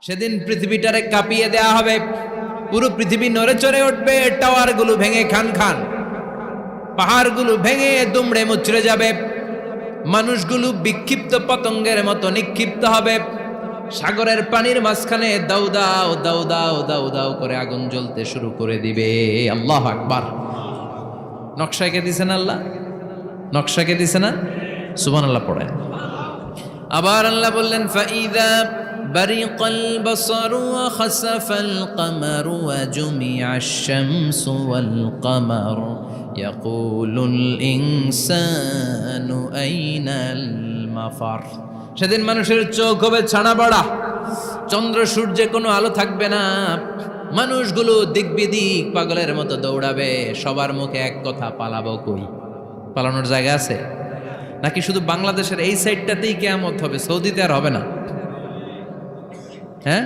সেদিন পৃথিবীটারে কাঁপিয়ে দেয়া হবে, পুরো পৃথিবী নড়ে চড়ে উঠবে, টাওয়ারগুলো ভেঙে খান খান, পাহাড়গুলো ভেঙে দুমড়ে মুচড়ে যাবে, মানুষগুলো বিক্ষিপ্ত পতঙ্গের মতো নিক্ষিপ্ত হবে, সাগরের পানির মাঝখানে দাউ দাউ দাউ দাউ দাউ দাউ করে আগুন জ্বলতে শুরু করে দিবে। আল্লাহু আকবার। নকশা কে দিছেন আল্লাহ? নকশা কে দিছে না? সুবহানাল্লাহ পড়েন। আবার আল্লাহ বললেন, ফাইদা বারিকাল বাসারু ওয়া খাসাফাল কামারু ওয়া জুমিআশ শামসু ওয়াল কামার ইয়াকুলুল ইনসানু আইনাল মাফার। সেদিন মানুষের চোখ হবে ছানা বড়া, চন্দ্র সূর্যে কোনো আলো থাকবে না, মানুষগুলো দিক বিদিক পাগলের মতো দৌড়াবে, সবার মুখে এক কথা, পালাবো কই? পালানোর জায়গা আছে নাকি শুধু বাংলাদেশের এই সাইডটাতেই কিয়ামত হবে, সৌদিতে আর হবে না? হ্যাঁ।